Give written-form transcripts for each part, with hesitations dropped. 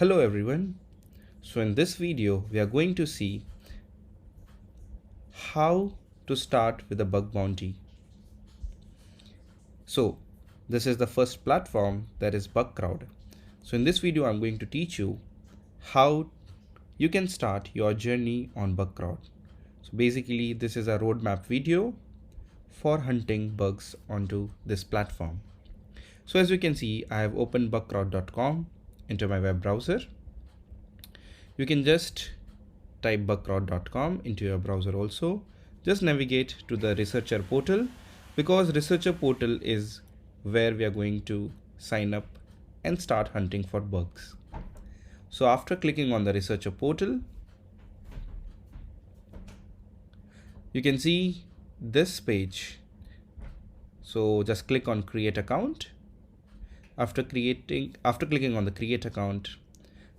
Hello everyone. So in this video, we are going to see how to start with a bug bounty. So this is the first platform, that is Bugcrowd. So in this video, I'm going to teach you how you can start your journey on Bugcrowd. So basically, this is a roadmap video for hunting bugs onto this platform. So as you can see, I have opened bugcrowd.com into my web browser. You can just type bugcrowd.com into your browser also. Just navigate to the researcher portal, because researcher portal is where we are going to sign up and start hunting for bugs. So after clicking on the researcher portal, you can see this page. So just click on create account. After clicking on the create account,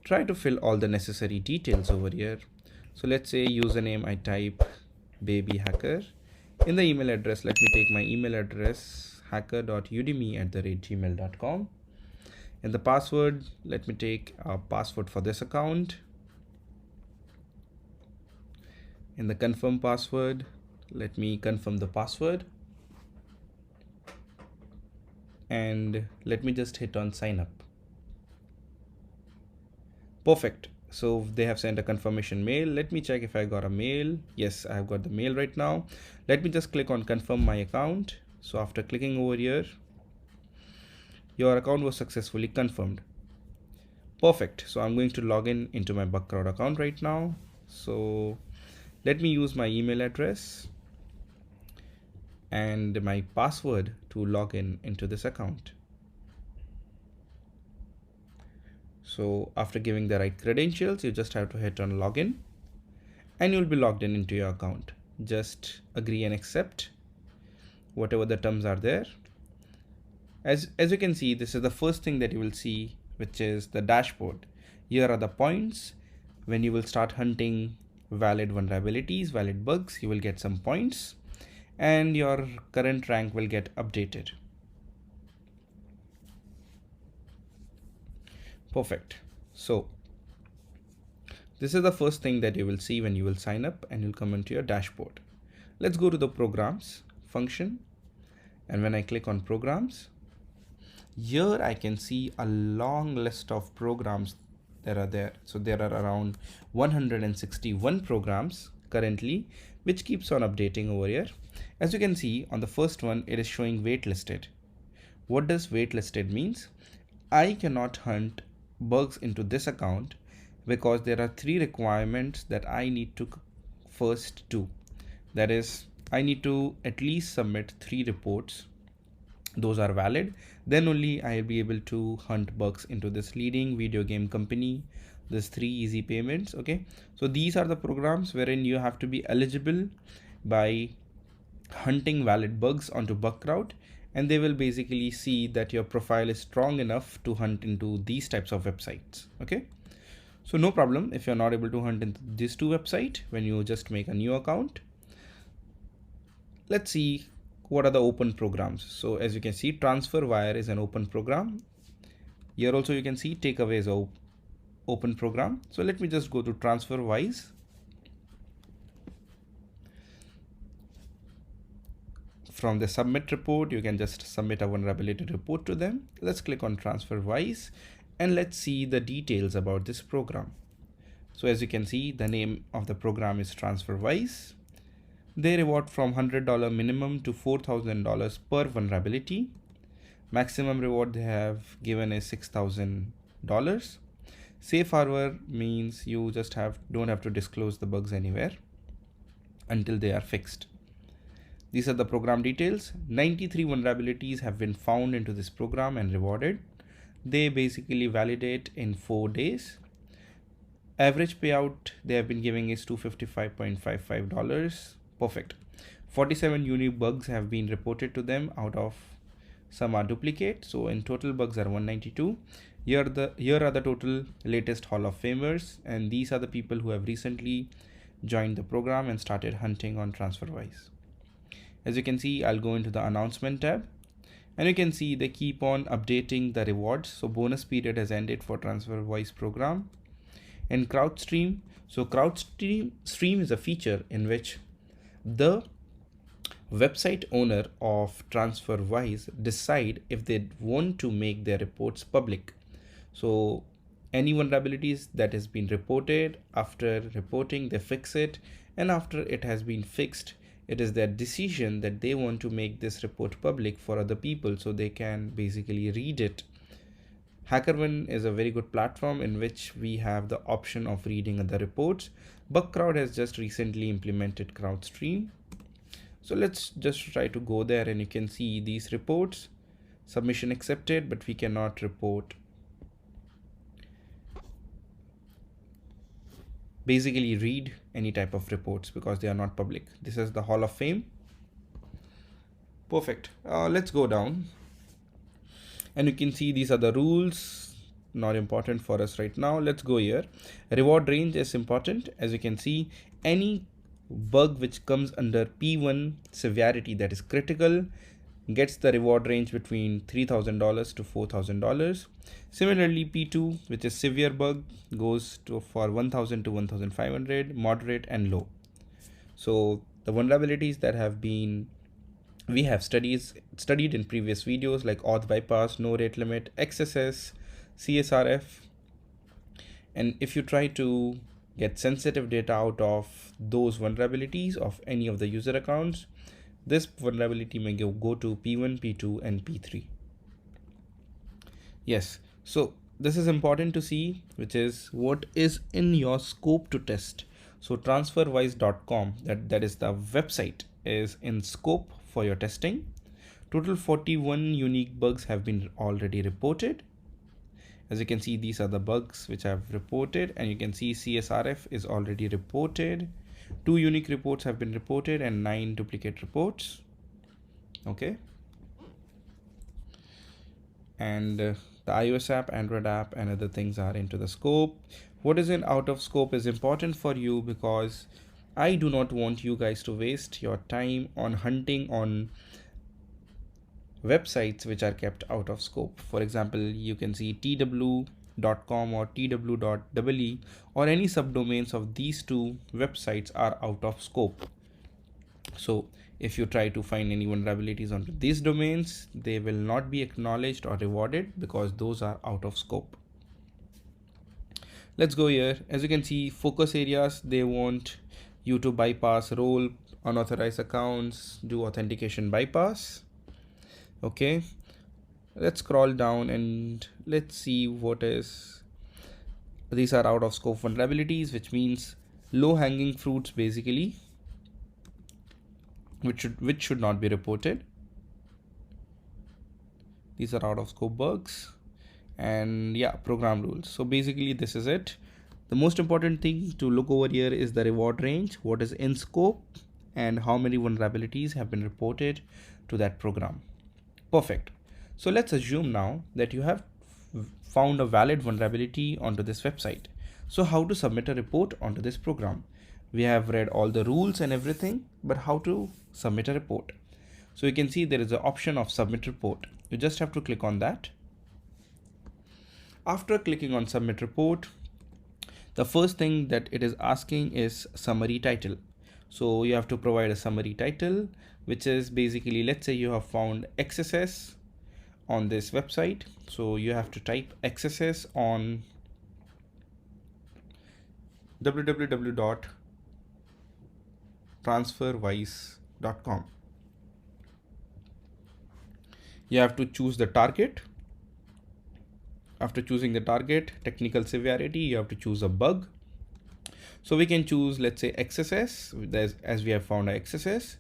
try to fill all the necessary details over here. So let's say username, I type baby hacker. In the email address, let me take my email address, hacker.udemy@gmail.com. In the password, let me take a password for this account. In the confirm password, let me confirm the password. And let me just hit on sign up. Perfect. So they have sent a confirmation mail. Let me check if I got a mail. Yes, I have got the mail right now. Let me just click on confirm my account. So after clicking over here, your account was successfully confirmed. Perfect. So I'm going to log in into my Bugcrowd account right now. So let me use my email address and my password to log in into this account. So after giving the right credentials, you just have to hit on login and you'll be logged in into your account. Just agree and accept whatever the terms are there. As you can see, this is the first thing that you will see, which is the dashboard. Here are the points. When you will start hunting valid vulnerabilities, valid bugs, you will get some points and your current rank will get updated. Perfect. So this is the first thing that you will see when you will sign up and you'll come into your dashboard. Let's go to the programs function. And when I click on programs, here I can see a long list of programs that are there. So there are around 161 programs currently, which keeps on updating over here. As you can see on the first one, it is showing waitlisted. What does waitlisted means? I cannot hunt bugs into this account because there are 3 requirements that I need to first do. That is, I need to at least submit 3 reports. Those are valid. Then only I'll be able to hunt bugs into this leading video game company. There's 3 easy payments. Okay, so these are the programs wherein you have to be eligible by hunting valid bugs onto Bugcrowd, and they will basically see that your profile is strong enough to hunt into these types of websites. Okay, so no problem if you're not able to hunt into these 2 websites when you just make a new account. Let's see what are the open programs. So as you can see, TransferWire is an open program. Here also you can see Takeaway is an open program. So let me just go to TransferWise. From the submit report, you can just submit a vulnerability report to them. Let's click on TransferWise and let's see the details about this program. So as you can see, the name of the program is TransferWise. They reward from $100 minimum to $4,000 per vulnerability. Maximum reward they have given is $6,000. Safe harbor means you just don't have to disclose the bugs anywhere until they are fixed. These are the program details. 93 vulnerabilities have been found into this program and rewarded. They basically validate in 4 days. Average payout they have been giving is $255.55. Perfect. 47 unique bugs have been reported to them, out of some are duplicate. So in total bugs are 192. Here are the total latest Hall of Famers, and these are the people who have recently joined the program and started hunting on TransferWise. As you can see, I'll go into the announcement tab And you can see they keep on updating the rewards. So bonus period has ended for TransferWise program. And CrowdStream. So CrowdStream is a feature in which the website owner of TransferWise decide if they want to make their reports public. So any vulnerabilities that has been reported, after reporting they fix it, and after it has been fixed, it is their decision that they want to make this report public for other people so they can basically read it. Hackerone is a very good platform in which we have the option of reading other reports. Bugcrowd has just recently implemented CrowdStream. So let's just try to go there, and you can see these reports. Submission accepted, but we cannot report. Basically read any type of reports because they are not public. This is the Hall of Fame. Perfect. Let's go down. And you can see these are the rules, not important for us right now. Let's go here. Reward range is important. As you can see, any bug which comes under P1 severity, that is critical, gets the reward range between $3,000 to $4,000. Similarly, P2, which is severe bug, goes for 1,000 to 1,500, moderate and low. So the vulnerabilities that have been we have studied in previous videos, like auth bypass, no rate limit, XSS, CSRF. And if you try to get sensitive data out of those vulnerabilities of any of the user accounts, this vulnerability may go to P1, P2, and P3. Yes, so this is important to see, which is what is in your scope to test. So transferwise.com, that is the website, is in scope for your testing. Total 41 unique bugs have been already reported. As you can see, these are the bugs which I've reported, and you can see CSRF is already reported. 2 unique reports have been reported and 9 duplicate reports. Okay. And the iOS app, Android app, and other things are into the scope. What is in out of scope is important for you because I do not want you guys to waste your time on hunting on websites which are kept out of scope. For example, you can see tw.com or tw.ee or any subdomains of these two websites are out of scope. So if you try to find any vulnerabilities onto these domains, they will not be acknowledged or rewarded because those are out of scope. Let's go here. As you can see, focus areas, they want you to bypass role, unauthorized accounts, do authentication bypass. Okay, let's scroll down and let's see what is. These are out of scope vulnerabilities, which means low hanging fruits basically, which should not be reported. These are out of scope bugs. And yeah, program rules. So basically this is it. The most important thing to look over here is the reward range, what is in scope, and how many vulnerabilities have been reported to that program. Perfect. So let's assume now that you have found a valid vulnerability onto this website. So how to submit a report onto this program? We have read all the rules and everything, but how to submit a report? So you can see there is an option of submit report. You just have to click on that. After clicking on submit report, the first thing that it is asking is summary title. So you have to provide a summary title, which is basically, let's say you have found XSS on this website. So you have to type XSS on www.transferwise.com. You have to choose the target. After choosing the target, technical severity, you have to choose a bug. So we can choose, let's say XSS, as we have found a XSS.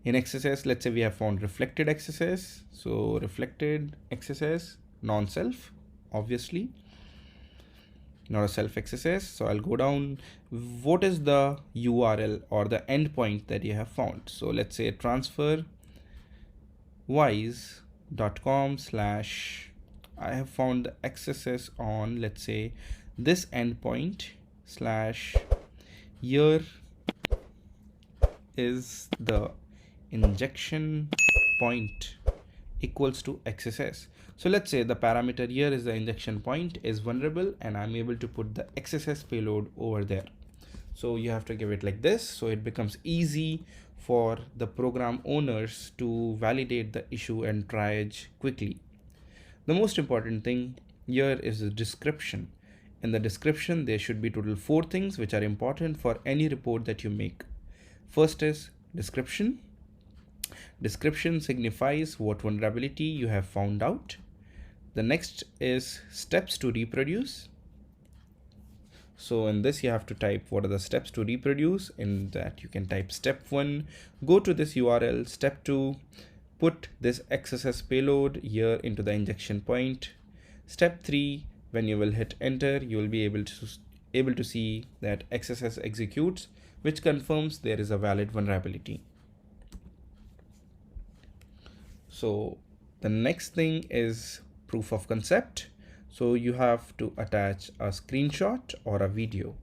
In XSS, let's say we have found reflected XSS. So reflected XSS, non-self, obviously, not a self XSS. So I'll go down. What is the URL or the endpoint that you have found? So let's say transferwise.com/ I have found the XSS on, let's say, this endpoint / here is the injection point equals to XSS. So let's say the parameter here is the injection point is vulnerable, and I'm able to put the XSS payload over there. So you have to give it like this, so it becomes easy for the program owners to validate the issue and triage quickly. The most important thing here is the description. In the description, there should be total 4 things which are important for any report that you make. First is description. Description signifies what vulnerability you have found out. The next is steps to reproduce. So in this, you have to type what are the steps to reproduce. In that, you can type step 1, go to this URL, step 2, put this XSS payload here into the injection point. Step 3, when you will hit enter, you will be able to see that XSS executes, which confirms there is a valid vulnerability. So the next thing is proof of concept. So you have to attach a screenshot or a video.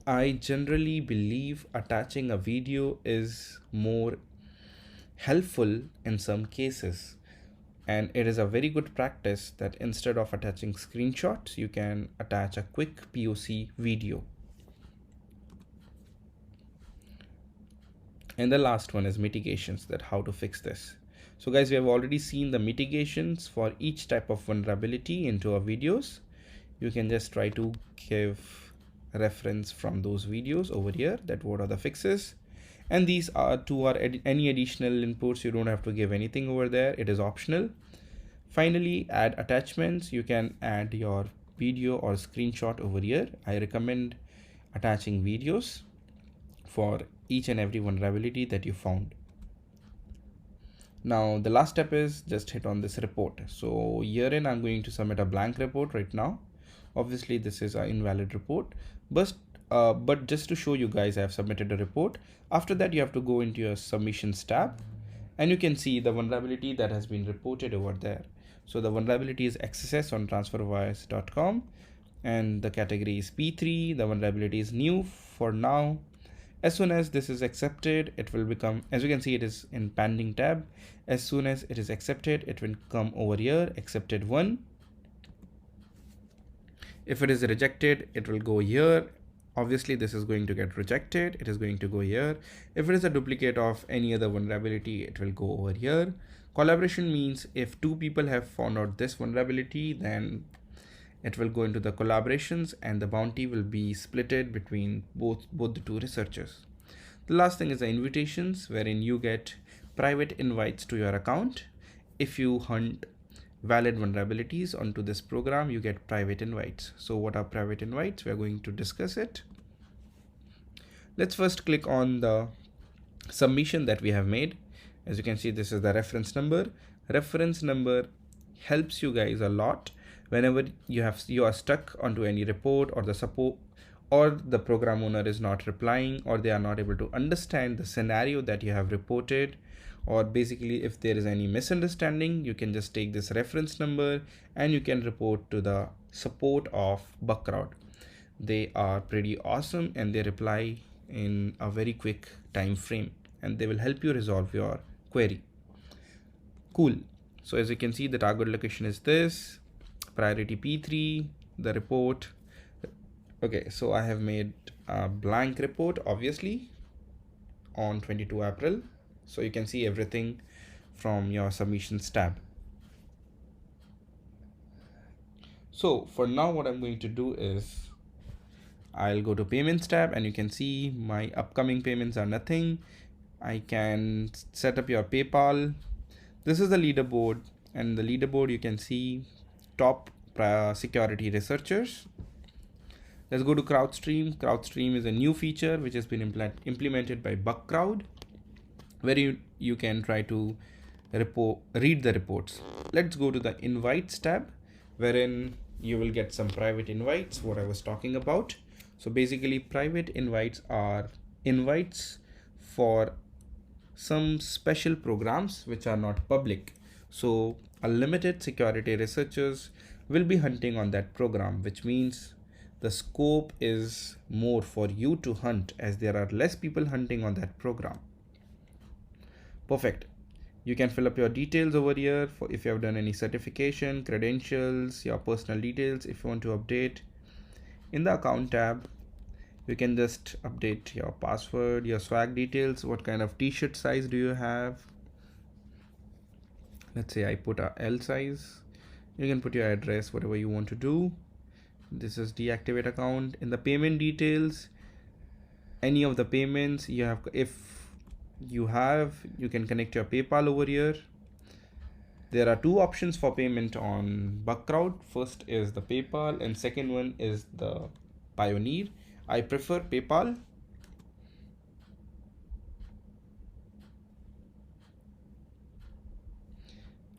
I generally believe attaching a video is more helpful in some cases, and it is a very good practice that instead of attaching screenshots, you can attach a quick POC video. And the last one is mitigations, that how to fix this. So guys, we have already seen the mitigations for each type of vulnerability into our videos. You can just try to give a reference from those videos over here, that what are the fixes. And these are any additional inputs. You don't have to give anything over there. It is optional. Finally, add attachments. You can add your video or screenshot over here. I recommend attaching videos for each and every vulnerability that you found. Now the last step is just hit on this report. So herein I'm going to submit a blank report right now. Obviously this is an invalid report, but just to show you guys, I have submitted a report. After that, you have to go into your submissions tab, and you can see the vulnerability that has been reported over there. So the vulnerability is XSS on transferwires.com, and the category is P3. The vulnerability is new for now. As soon as this is accepted, it will become, as you can see, it is in pending tab. As soon as it is accepted, it will come over here, accepted 1. If it is rejected, it will go here. Obviously this is going to get rejected. It is going to go here. If it is a duplicate of any other vulnerability, it will go over here. Collaboration means if 2 people have found out this vulnerability, then it will go into the collaborations, and the bounty will be splitted between both the 2 researchers. The last thing is the invitations, wherein you get private invites to your account. If you hunt valid vulnerabilities onto this program, you get private invites. So what are private invites? We are going to discuss it. Let's first click on the submission that we have made. As you can see, this is the reference number. Reference number helps you guys a lot whenever you are stuck onto any report, or the support, or the program owner is not replying, or they are not able to understand the scenario that you have reported, or basically if there is any misunderstanding, you can just take this reference number and you can report to the support of Bugcrowd. They are pretty awesome, and they reply in a very quick time frame, and they will help you resolve your query. Cool. So as you can see, the target location is this, priority P3, the report. Okay, so I have made a blank report, obviously, on 22 April. So you can see everything from your submissions tab. So for now, what I'm going to do is I'll go to payments tab, and you can see my upcoming payments are nothing. I can set up your PayPal. This is the leaderboard, and the leaderboard, you can see top security researchers. Let's go to CrowdStream. CrowdStream is a new feature which has been implemented by Bugcrowd, where you can try to read the reports. Let's go to the invites tab, wherein you will get some private invites, what I was talking about. So basically, private invites are invites for some special programs which are not public. So a limited security researchers will be hunting on that program, which means the scope is more for you to hunt, as there are less people hunting on that program. Perfect. You can fill up your details over here for if you have done any certification, credentials, your personal details. If you want to update in the account tab, you can just update your password, your swag details, what kind of t-shirt size do you have. Let's say I put a L size. You can put your address, whatever you want to do. This is deactivate account. In the payment details, any of the payments you have, if you have, you can connect your PayPal over here. There are two options for payment on Bugcrowd. First is the PayPal and second one is the Pioneer. I prefer PayPal.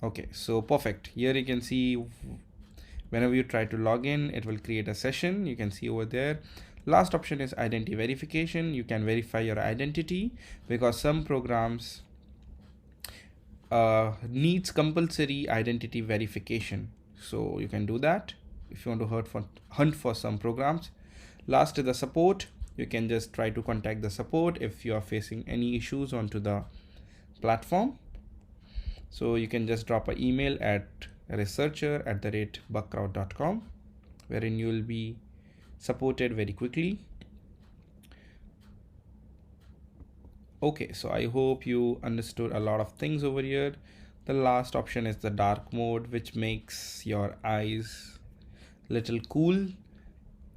Okay, so perfect. Here you can see whenever you try to log in, it will create a session. You can see over there. Last option is identity verification. You can verify your identity because some programs needs compulsory identity verification. So you can do that if you want to hunt for some programs. Last is the support. You can just try to contact the support if you are facing any issues onto the platform. So you can just drop an email at researcher@bugcrowd.com, wherein you will be supported very quickly. Okay, so I hope you understood a lot of things over here. The last option is the dark mode, which makes your eyes little cool,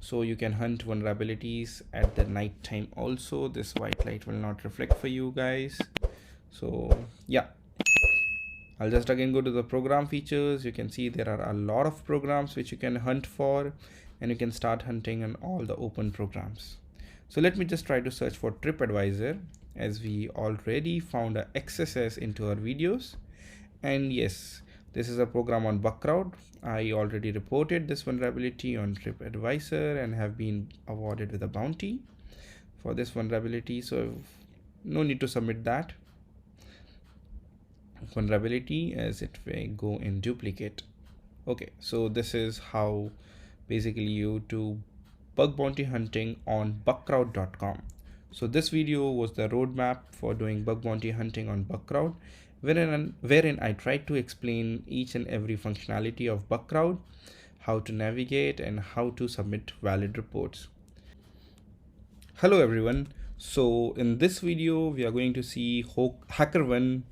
so you can hunt vulnerabilities at the night time also. This white light will not reflect for you guys. So yeah, I'll just again go to the program features. You can see there are a lot of programs which you can hunt for, and you can start hunting on all the open programs. So let me just try to search for TripAdvisor, as we already found a XSS into our videos. And yes, this is a program on Bugcrowd. I already reported this vulnerability on TripAdvisor and have been awarded with a bounty for this vulnerability. So no need to submit that vulnerability as it may go in duplicate. Okay, so this is how basically you do bug bounty hunting on bugcrowd.com. So this video was the roadmap for doing bug bounty hunting on Bugcrowd, wherein I tried to explain each and every functionality of Bugcrowd, how to navigate and how to submit valid reports. Hello everyone. So in this video, we are going to see Hackerone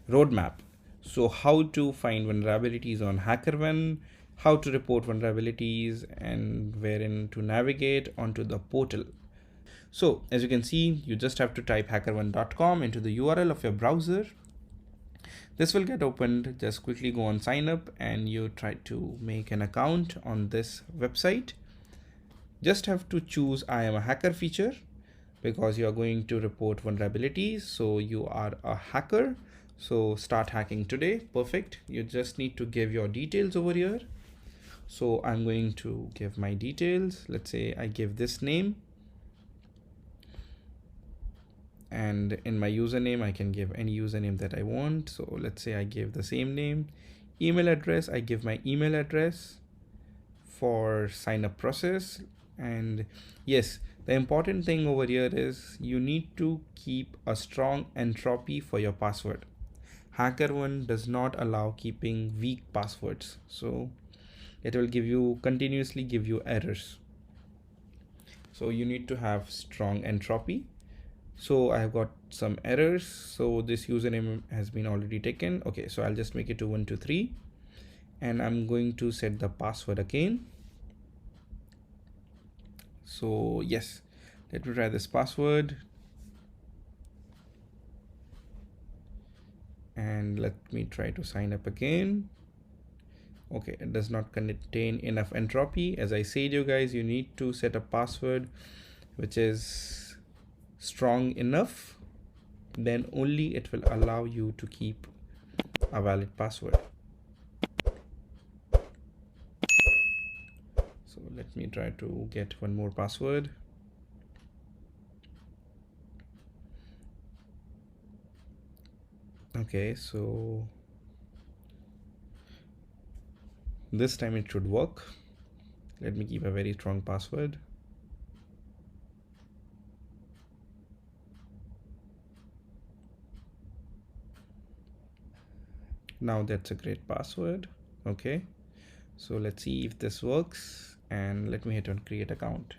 roadmap. So how to find vulnerabilities on Hackerone, how to report vulnerabilities, and wherein to navigate onto the portal. So as you can see, you just have to type hackerone.com into the URL of your browser. This will get opened. Just quickly go on sign up and you try to make an account on this website. Just have to choose I am a hacker feature because you are going to report vulnerabilities. So you are a hacker. So start hacking today. Perfect. You just need to give your details over here. So I'm going to give my details. Let's say I give this name. And in my username, I can give any username that I want. So let's say I give the same name. Email address, I give my email address for sign up process. And yes, the important thing over here is you need to keep a strong entropy for your password. Hackerone does not allow keeping weak passwords. So it will continuously give you errors. So you need to have strong entropy. So I have got some errors. So this username has been already taken. Okay, so I'll just make it to 123 and I'm going to set the password again. So yes, let me try this password and let me try to sign up again. Okay, it does not contain enough entropy. As I said, you guys, you need to set a password which is strong enough, then only it will allow you to keep a valid password. So let me try to get one more password. Okay, so this time it should work. Let me keep a very strong password. Now that's a great password. Okay, so let's see if this works, and let me hit on create account.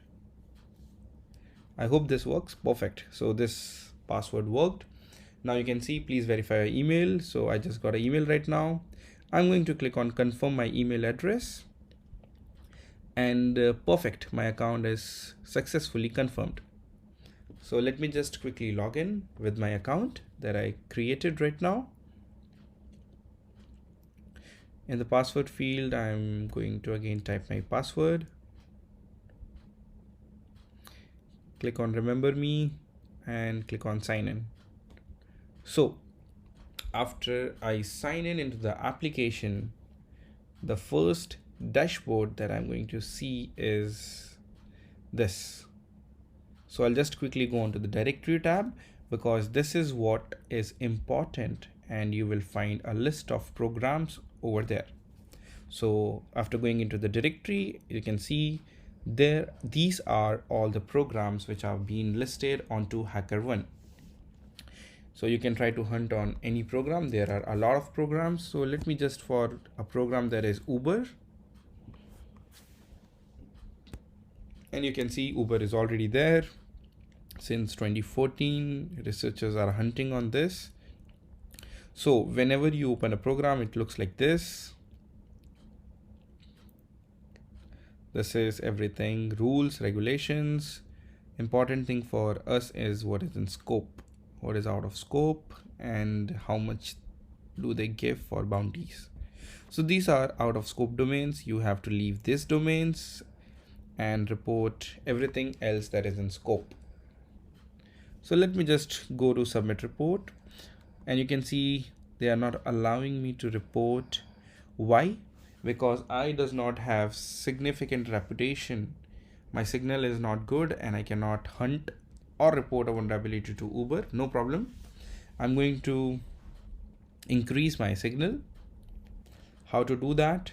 I hope this works. Perfect. So this password worked. Now you can see, please verify your email. So I just got an email right now. I'm going to click on confirm my email address, and perfect, my account is successfully confirmed. So let me just quickly log in with my account that I created right now. In the password field, I'm going to again type my password. Click on remember me and click on sign in. So after I sign in into the application, the first dashboard that I'm going to see is this. So I'll just quickly go on to the directory tab, because this is what is important, and you will find a list of programs over there. So after going into the directory, you can see there, these are all the programs which have been listed onto Hackerone. So you can try to hunt on any program. There are a lot of programs. So let me just, for a program that is Uber, and you can see Uber is already there since 2014. Researchers are hunting on this. So whenever you open a program, it looks like this. This is everything, rules, regulations. Important thing for us is what is in scope, what is out of scope, and how much do they give for bounties. So these are out of scope domains. You have to leave these domains and report everything else that is in scope. So let me just go to submit report, and you can see they are not allowing me to report. Why? Because I does not have significant reputation. My signal is not good and I cannot hunt or report a vulnerability to Uber. No problem. I'm going to increase my signal. How to do that?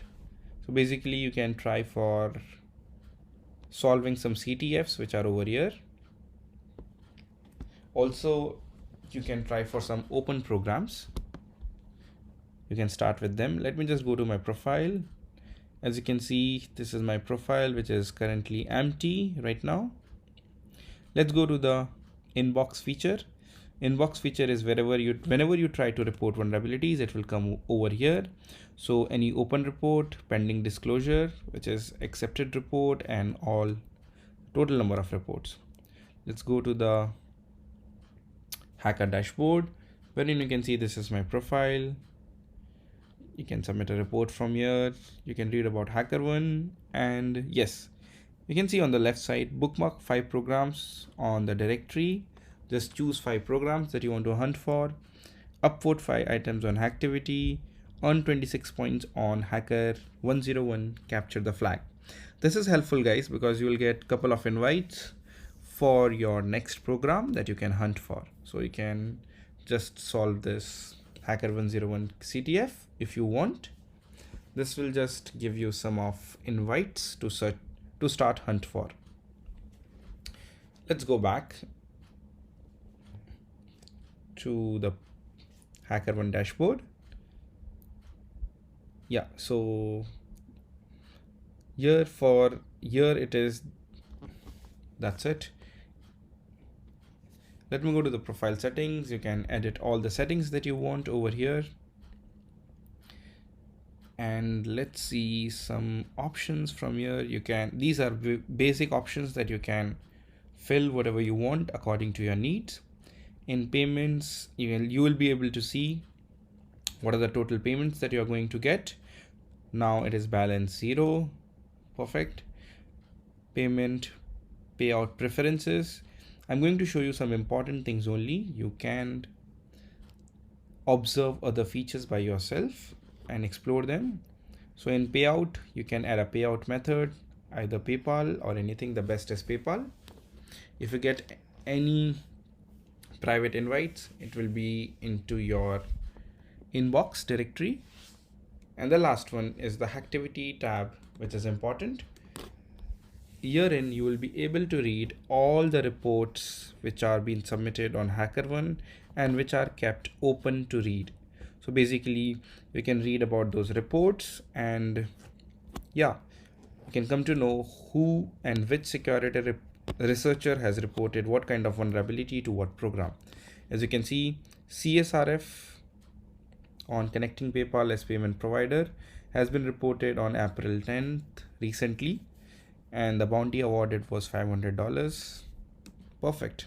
So basically you can try for solving some CTFs which are over here. Also, you can try for some open programs. You can start with them. Let me just go to my profile. As you can see, this is my profile, which is currently empty right now. Let's go to the inbox feature. Inbox feature is whenever you try to report vulnerabilities, it will come over here. So any open report, pending disclosure, which is accepted report, and all total number of reports. Let's go to the hacker dashboard, wherein you can see this is my profile. You can submit a report from here. You can read about Hackerone, and yes, you can see on the left side, bookmark 5 programs on the directory. Just choose 5 programs that you want to hunt for, upvote 5 items on Hacktivity, earn 26 points on Hacker 101, capture the flag. This is helpful, guys, because you will get a couple of invites for your next program that you can hunt for. So you can just solve this Hacker 101 CTF if you want. This will just give you some of invites to start hunt for. Let's go back to the Hackerone dashboard. Yeah, so here it is. That's it. Let me go to the profile settings. You can edit all the settings that you want over here. And let's see some options from here. These are basic options that you can fill whatever you want according to your needs. In payments, you will be able to see what are the total payments that you're going to get. Now it is balance 0. Perfect. Payment, payout preferences. I'm going to show you some important things only. You can observe other features by yourself and explore them. So in payout, you can add a payout method, either PayPal or anything. The best is PayPal. If you get any private invites, it will be into your inbox directory. And the last one is the Hacktivity tab, which is important. Herein, you will be able to read all the reports which are being submitted on Hackerone and which are kept open to read. So basically we can read about those reports, and yeah, you can come to know who and which security researcher has reported what kind of vulnerability to what program. As you can see, CSRF on connecting PayPal as payment provider has been reported on April 10th recently, and the bounty awarded was $500. Perfect.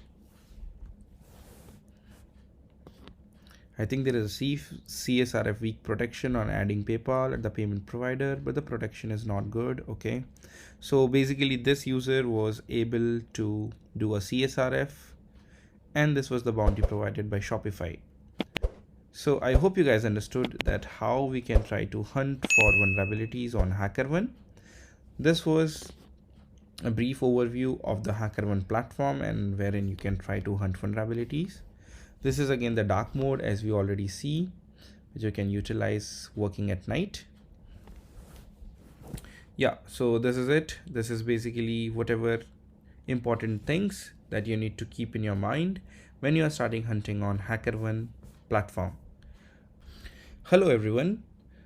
I think there is a CSRF weak protection on adding PayPal at the payment provider, but the protection is not good. Okay, so basically this user was able to do a CSRF, and this was the bounty provided by Shopify. So I hope you guys understood that how we can try to hunt for vulnerabilities on Hackerone. This was a brief overview of the Hackerone platform and wherein you can try to hunt vulnerabilities. This is again the dark mode, as we already see, which you can utilize working at night. Yeah, so this is it. This is basically whatever important things that you need to keep in your mind when you are starting hunting on Hackerone platform. Hello everyone.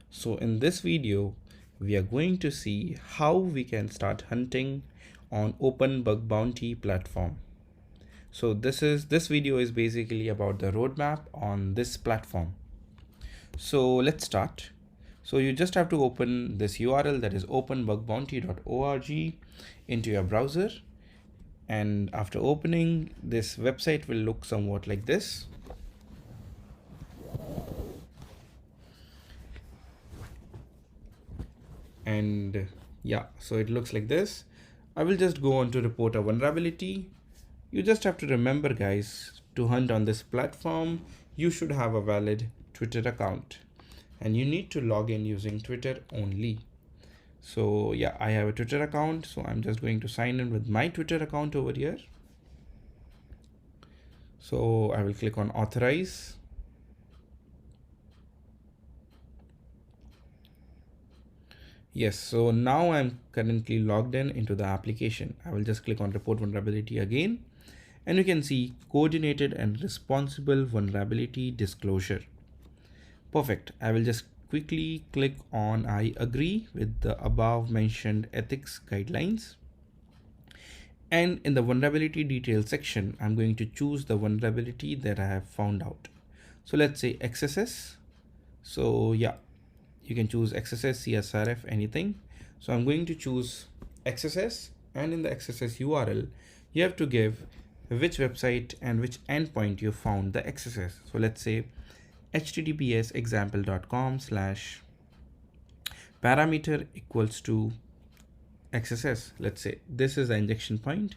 So in this video, we are going to see how we can start hunting on Open Bug Bounty platform. So this video is basically about the roadmap on this platform. So let's start. So you just have to open this URL, that is openbugbounty.org, into your browser. And after opening, this website will look somewhat like this. And yeah, so it looks like this. I will just go on to report a vulnerability. You just have to remember, guys, to hunt on this platform, you should have a valid Twitter account, and you need to log in using Twitter only. So yeah, I have a Twitter account, so I'm just going to sign in with my Twitter account over here. So I will click on authorize. Yes, so now I'm currently logged in into the application. I will just click on report vulnerability again, and you can see coordinated and responsible vulnerability disclosure. Perfect. I will just quickly click on I agree with the above mentioned ethics guidelines. And in the vulnerability details section, I'm going to choose the vulnerability that I have found out. So let's say XSS. So yeah, you can choose XSS, CSRF, anything. So I'm going to choose XSS, and in the XSS URL, you have to give which website and which endpoint you found the XSS. So let's say https example.com/parameter equals to XSS. Let's say this is the injection point.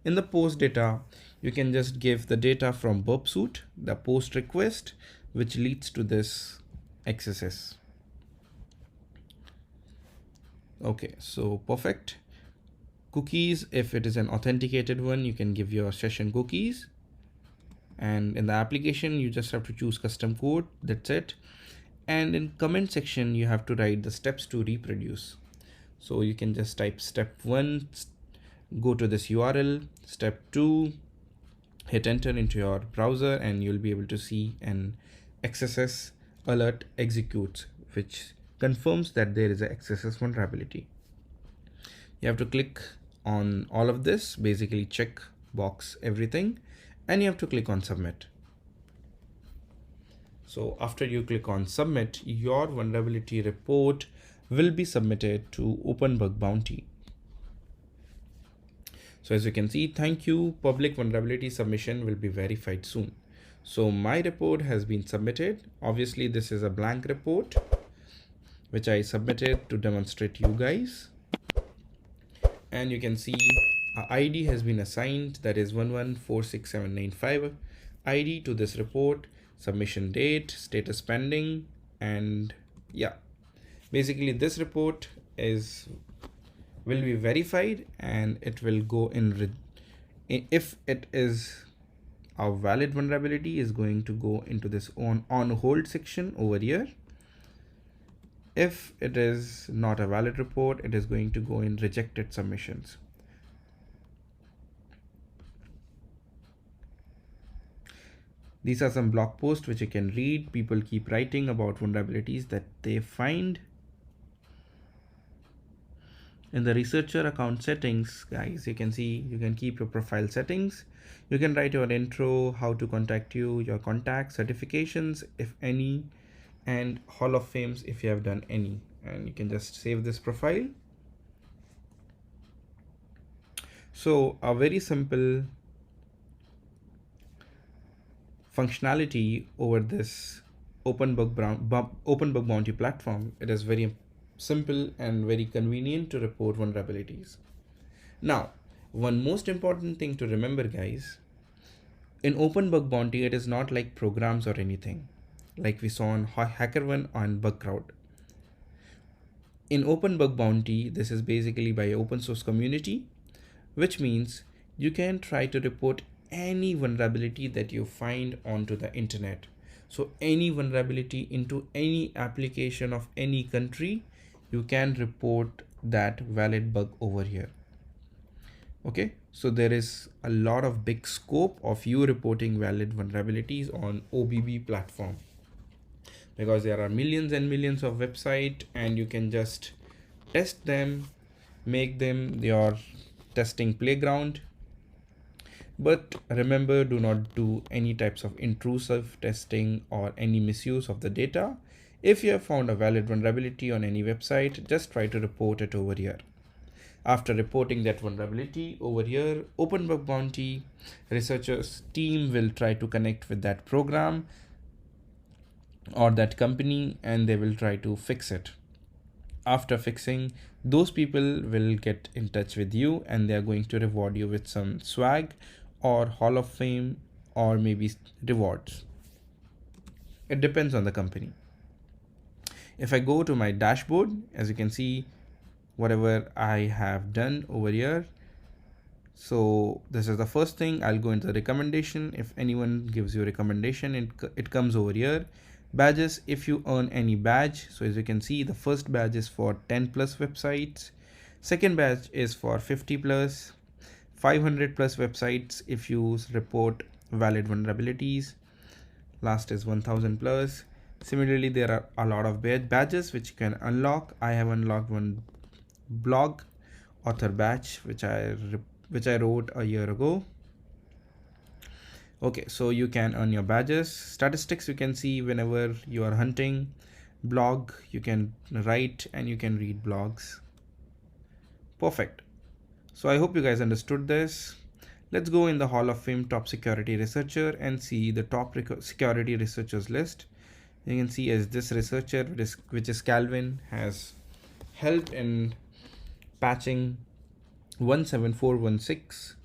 In the post data, you can just give the data from burp suite, the post request, which leads to this XSS. Okay, so perfect. Cookies, if it is an authenticated one, you can give your session cookies. And in the application, you just have to choose custom code. That's it. And in comment section, you have to write the steps to reproduce. So you can just type step 1, go to this URL, step 2, hit enter into your browser, and you'll be able to see an XSS alert executes, which confirms that there is a XSS vulnerability. You have to click on all of this, basically check box everything, and you have to click on submit. So after you click on submit, your vulnerability report will be submitted to Open Bug Bounty. So as you can see, thank you, public vulnerability submission will be verified soon. So my report has been submitted. Obviously this is a blank report, which I submitted to demonstrate you guys. And you can see a ID has been assigned, that is 1146795 ID to this report, submission date, status pending, and yeah, basically this report will be verified, and it will go in if it is a valid vulnerability, is going to go into this on hold section over here. If it is not a valid report, it is going to go in rejected submissions. These are some blog posts which you can read. People keep writing about vulnerabilities that they find. In the researcher account settings, guys, you can see you can keep your profile settings. You can write your intro, how to contact you, your contacts, certifications, if any, and Hall of Fames if you have done any. And you can just save this profile. So a very simple functionality over this open bug bounty platform. It is very simple and very convenient to report vulnerabilities. Now, one most important thing to remember, guys, in open bug bounty, it is not like programs or anything like we saw on Hackerone and Bugcrowd. In open bug bounty, this is basically by open source community, which means you can try to report any vulnerability that you find onto the internet. So any vulnerability into any application of any country, you can report that valid bug over here. Okay, so there is a lot of big scope of you reporting valid vulnerabilities on OBB platform, because there are millions and millions of websites and you can just test them, make them your testing playground. But remember, do not do any types of intrusive testing or any misuse of the data. If you have found a valid vulnerability on any website, just try to report it over here. After reporting that vulnerability over here, open bug bounty researchers team will try to connect with that program or that company and they will try to fix it. After fixing, those people will get in touch with you and they are going to reward you with some swag or Hall of Fame or maybe rewards. It depends on the company. If I go to my dashboard, as you can see, whatever I have done over here. So this is the first thing. I'll go into the recommendation. If anyone gives you a recommendation, it comes over here. Badges, if you earn any badge. So as you can see, the first badge is for 10 plus websites. Second badge is for 50 plus, 500 plus websites if you report valid vulnerabilities. Last is 1000 plus. Similarly, there are a lot of badges which you can unlock. I have unlocked one blog author badge which I wrote a year ago. Okay, so you can earn your badges. Statistics, you can see whenever you are hunting. Blog, you can write and you can read blogs. Perfect. So I hope you guys understood this. Let's go in the Hall of Fame top security researcher and see the top security researchers list. You can see as this researcher, which is Calvin, has helped in patching 17416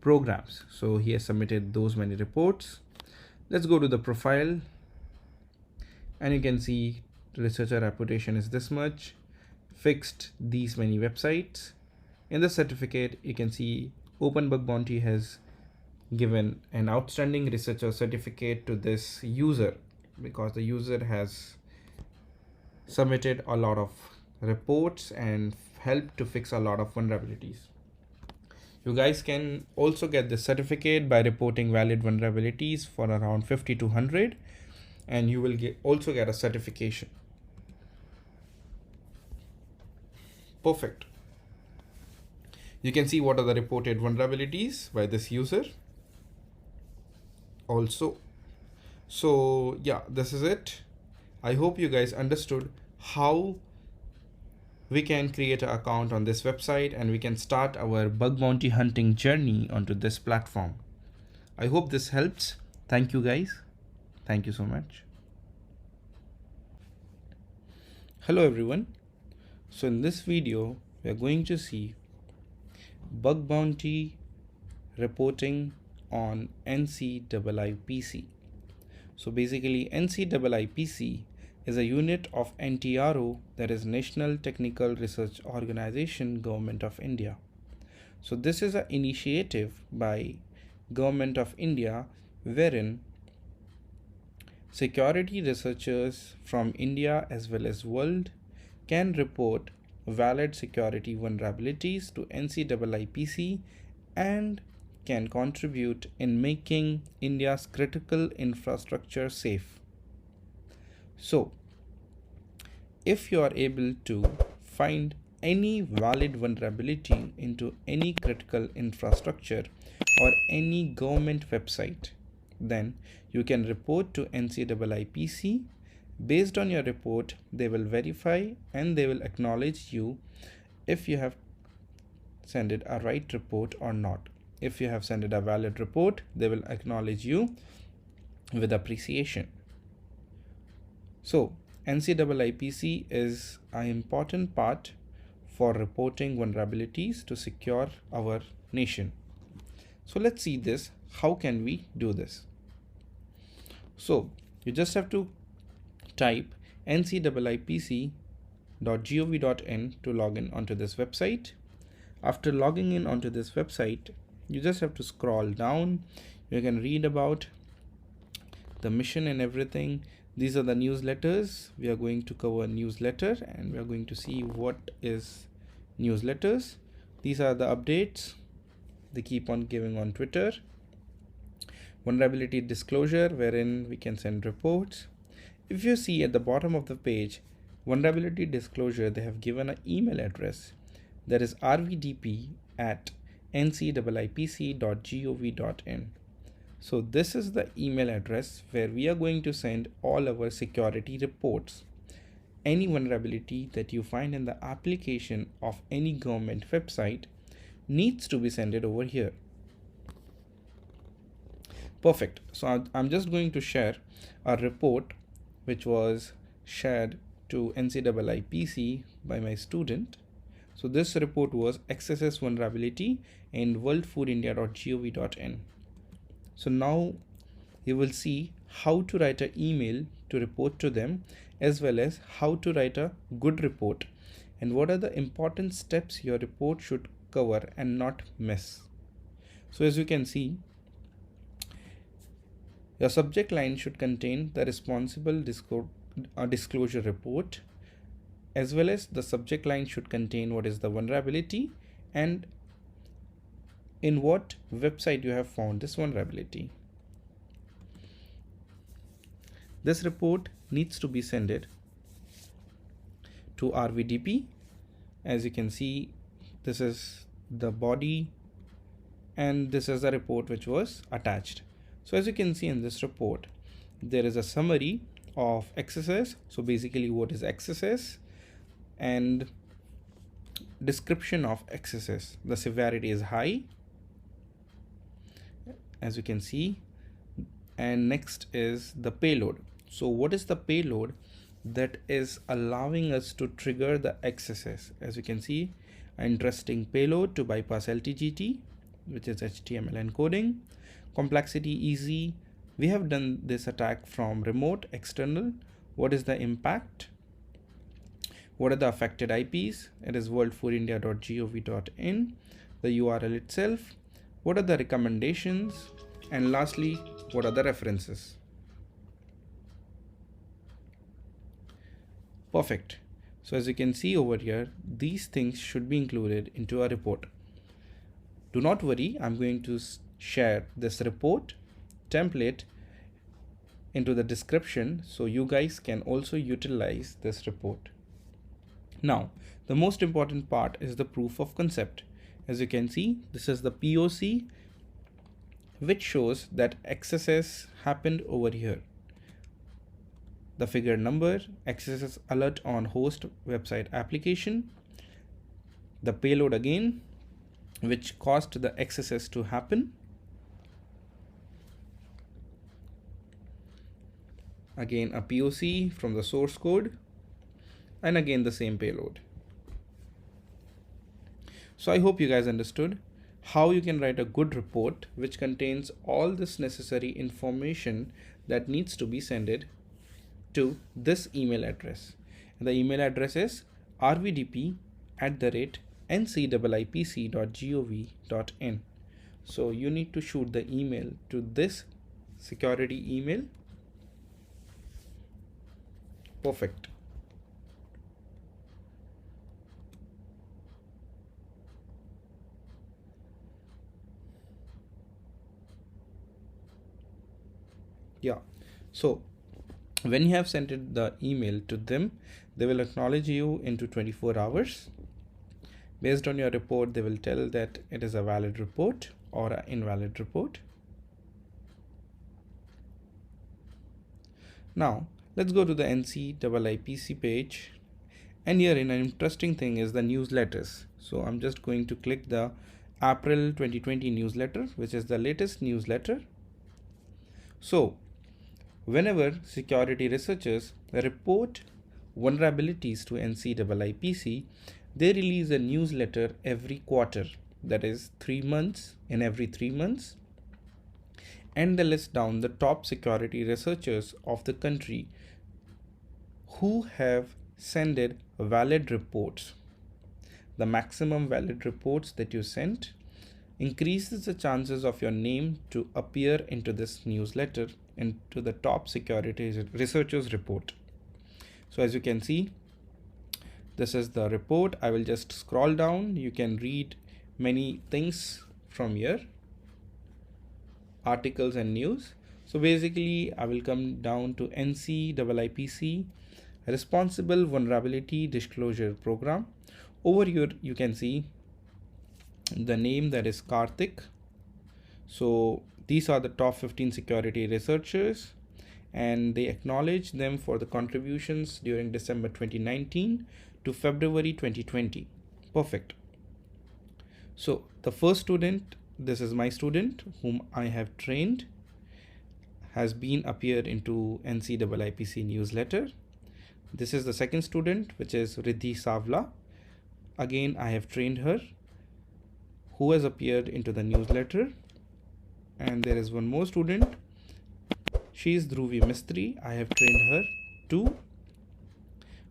programs. So he has submitted those many reports. Let's go to the profile and you can see the researcher reputation is this much, fixed these many websites. In the certificate, you can see Open Bug Bounty has given an outstanding researcher certificate to this user because the user has submitted a lot of reports and helped to fix a lot of vulnerabilities. You guys can also get the certificate by reporting valid vulnerabilities for around 50 to 100 and you will also get a certification. Perfect. You can see what are the reported vulnerabilities by this user also. So yeah, this is it. I hope you guys understood how we can create an account on this website and we can start our bug bounty hunting journey onto this platform. I hope this helps. Thank you guys. Thank you so much. Hello everyone. So in this video, we are going to see bug bounty reporting on NCIIPC. So basically NCIIPC is a unit of NTRO, that is National Technical Research Organization, Government of India. So this is an initiative by Government of India wherein security researchers from India as well as world can report valid security vulnerabilities to NCIIPC and can contribute in making India's critical infrastructure safe. So, if you are able to find any valid vulnerability into any critical infrastructure or any government website, then you can report to NCIIPC. Based on your report, they will verify and they will acknowledge you if you have sent it a right report or not. If you have sent it a valid report, they will acknowledge you with appreciation. So NCIIPC is an important part for reporting vulnerabilities to secure our nation. So let's see this. How can we do this? So you just have to type nciiipc.gov.in to log in onto this website. After logging in onto this website, you just have to scroll down. You can read about the mission and everything. These are the newsletters. We are going to cover newsletter and we are going to see what is newsletters. These are the updates they keep on giving on Twitter. Vulnerability disclosure, wherein we can send reports. If you see at the bottom of the page, vulnerability disclosure, they have given an email address that is rvdp@nciiipc.gov.in. So this is the email address where we are going to send all our security reports. Any vulnerability that you find in the application of any government website needs to be sent over here. Perfect. So I'm just going to share a report which was shared to NCIIPC by my student. So this report was XSS vulnerability in worldfoodindia.gov.in. So now you will see how to write an email to report to them, as well as how to write a good report and what are the important steps your report should cover and not miss. So as you can see, your subject line should contain the responsible disclosure report, as well as the subject line should contain what is the vulnerability and in what website you have found this vulnerability. This report needs to be sent to RVDP. As you can see, this is the body and this is the report which was attached. So as you can see in this report, there is a summary of XSS. So basically what is XSS and description of XSS. The severity is high, as you can see, and next is the payload. So what is the payload that is allowing us to trigger the XSS? As you can see, an interesting payload to bypass LTGT, which is HTML encoding. Complexity easy. We have done this attack from remote, external. What is the impact? What are the affected IPs? It is worldfoodindia.gov.in, the URL itself. What are the recommendations? And lastly, what are the references? Perfect. So as you can see over here, these things should be included into a report. Do not worry, I'm going to share this report template into the description so you guys can also utilize this report. Now, the most important part is the proof of concept. As you can see, this is the POC which shows that XSS happened over here. The figure number, XSS alert on host website application, the payload again, which caused the XSS to happen. Again, a POC from the source code, and again the same payload. So I hope you guys understood how you can write a good report which contains all this necessary information that needs to be sent to this email address. And the email address is rvdp@nciiipc.gov.in. So you need to shoot the email to this security email. Perfect. Yeah. So when you have sent it the email to them, they will acknowledge you into 24 hours. Based on your report, they will tell that it is a valid report or an invalid report. Now let's go to the NCIIPC page, and here an interesting thing is the newsletters. So I'm just going to click the April 2020 newsletter, which is the latest newsletter. So whenever security researchers report vulnerabilities to NCIIPC, they release a newsletter every quarter, that is 3 months, in every 3 months, and they list down the top security researchers of the country who have sent valid reports. The maximum valid reports that you sent increases the chances of your name to appear into this newsletter, into the top security researchers report. So as you can see, this is the report. I will just scroll down. You can read many things from here, articles and news. So basically I will come down to NCIIPC Responsible Vulnerability Disclosure Program. Over here you can see the name, that is Karthik. So these are the top 15 security researchers, and they acknowledge them for the contributions during December 2019 to February 2020. Perfect. So the first student, this is my student whom I have trained, has been appeared into NCIIPC newsletter. This is the second student, which is Riddhi Savla. Again, I have trained her, who has appeared into the newsletter. And there is one more student. She is Dhruvi Mistry. I have trained her too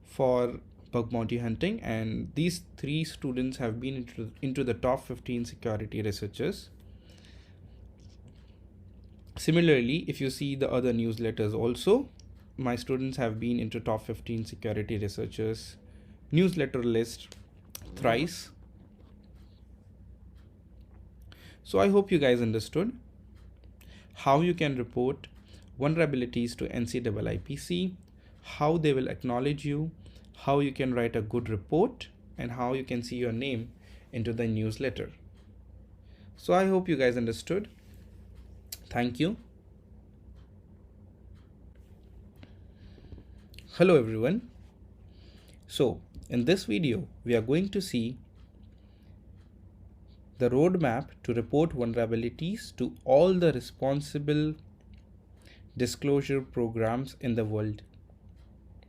for bug bounty hunting, and these 3 students have been into the top 15 security researchers. Similarly, if you see the other newsletters also, my students have been into top 15 security researchers newsletter list thrice. So I hope you guys understood how you can report vulnerabilities to NCIIPC, how they will acknowledge you, how you can write a good report, and how you can see your name into the newsletter. So I hope you guys understood. Thank you. Hello everyone. So in this video, we are going to see the roadmap to report vulnerabilities to all the responsible disclosure programs in the world.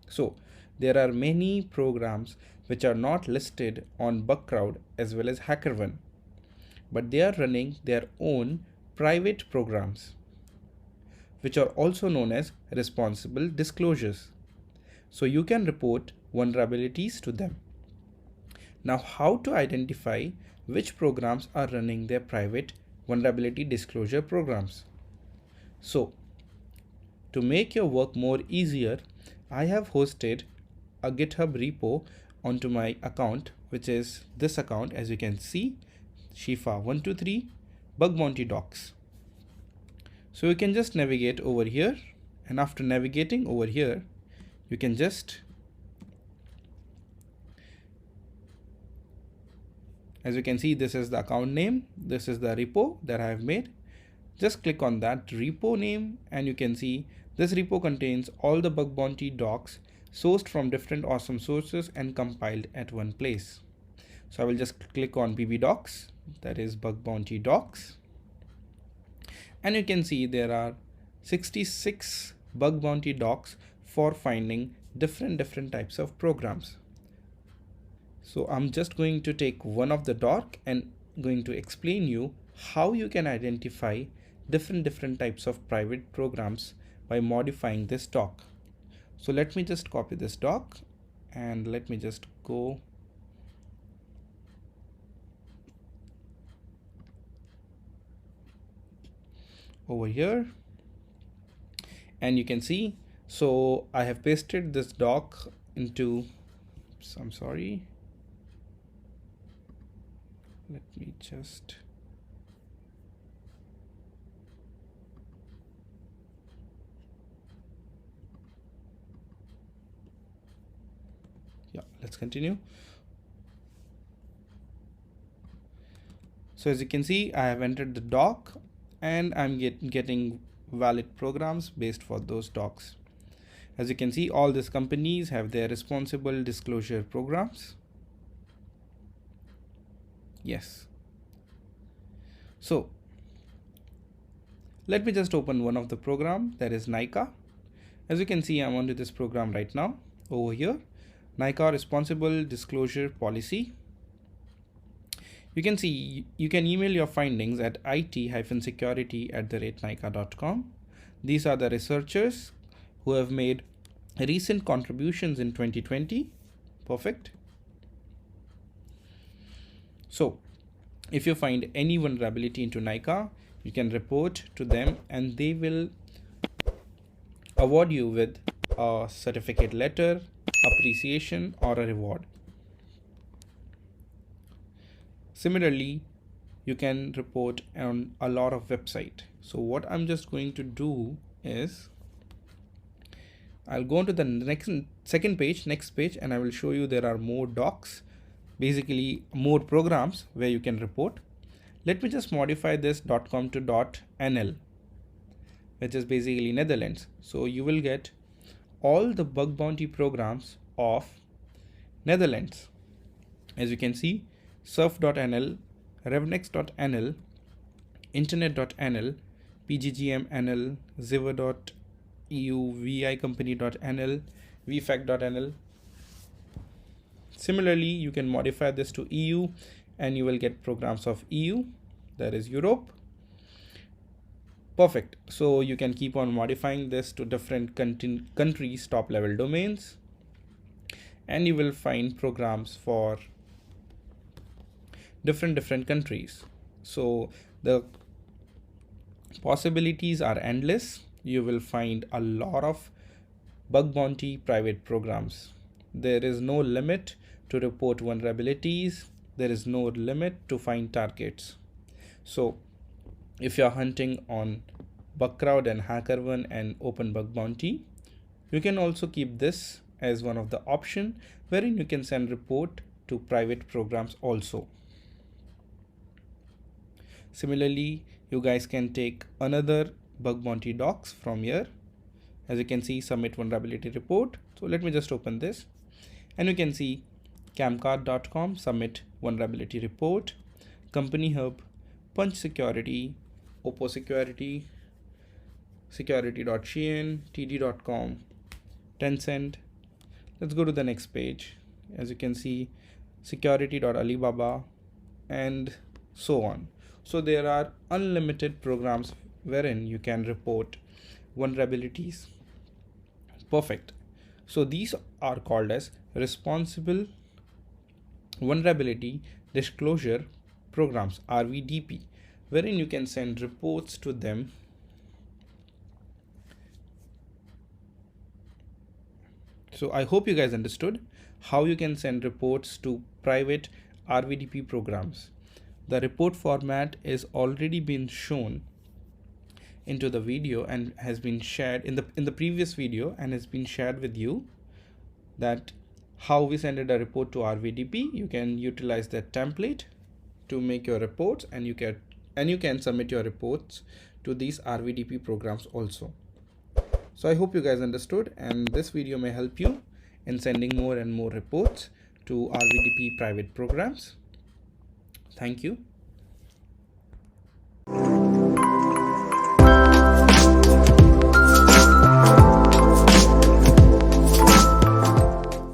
So there are many programs which are not listed on Bugcrowd as well as Hackerone, but they are running their own private programs, which are also known as responsible disclosures. So you can report vulnerabilities to them. Now, how to identify which programs are running their private vulnerability disclosure programs? So to make your work more easier, I have hosted a GitHub repo onto my account, which is this account, as you can see, Shifa123 Bug Bounty Docs. So you can just navigate over here, and after navigating over here, you can just, as you can see, this is the account name, this is the repo that I have made. Just click on that repo name, and you can see this repo contains all the bug bounty docs sourced from different awesome sources and compiled at one place. So I will just click on BB docs, that is bug bounty docs, and you can see there are 66 bug bounty docs for finding different types of programs. So I'm just going to take one of the doc and going to explain you how you can identify different types of private programs by modifying this doc. So let me just copy this doc and let me just go over here, and you can see, so I have pasted this doc into, I'm sorry, let me just, Let's continue. So as you can see, I have entered the doc and I'm getting valid programs based for those docs. As you can see, all these companies have their responsible disclosure programs. Yes. So let me just open one of the program, that is NICA. As you can see, I'm onto this program right now. Over here, NICA responsible disclosure policy. You can see you can email your findings at it-security@nica.com. These are the researchers who have made recent contributions in 2020. Perfect. So if you find any vulnerability into NICA, you can report to them and they will award you with a certificate letter, appreciation, or a reward. Similarly, you can report on a lot of websites. So what I'm just going to do is I'll go into the next page, and I will show you there are more docs, basically more programs where you can report. Let me just modify this .com to .nl, which is basically Netherlands. So you will get all the bug bounty programs of Netherlands. As you can see, surf.nl, revnex.nl, internet.nl, pggm.nl, ziver.eu, vicompany.nl, vfac.nl. Similarly, you can modify this to EU and you will get programs of EU, that is Europe. Perfect. So you can keep on modifying this to different countries' top level domains, and you will find programs for different countries. So the possibilities are endless. You will find a lot of bug bounty private programs. There is no limit to report vulnerabilities. There is no limit to find targets. So if you're hunting on Bugcrowd and Hackerone and Open Bug Bounty, you can also keep this as one of the options wherein you can send report to private programs also. Similarly, you guys can take another bug bounty docs from here. As you can see, submit vulnerability report. So let me just open this and you can see camcard.com, submit vulnerability report, company hub, punch security, oppo security, security.shein, td.com, Tencent. Let's go to the next page. As you can see, security.alibaba, and so on. So there are unlimited programs wherein you can report vulnerabilities. Perfect. So these are called as responsible vulnerability disclosure programs, RVDP, wherein you can send reports to them. So I hope you guys understood how you can send reports to private RVDP programs. The report format is already been shown into the video and has been shared in the previous video and has been shared with you, that how we send a report to RVDP. You can utilize that template to make your reports, and you can submit your reports to these RVDP programs also. So I hope you guys understood, and this video may help you in sending more and more reports to RVDP private programs. Thank you.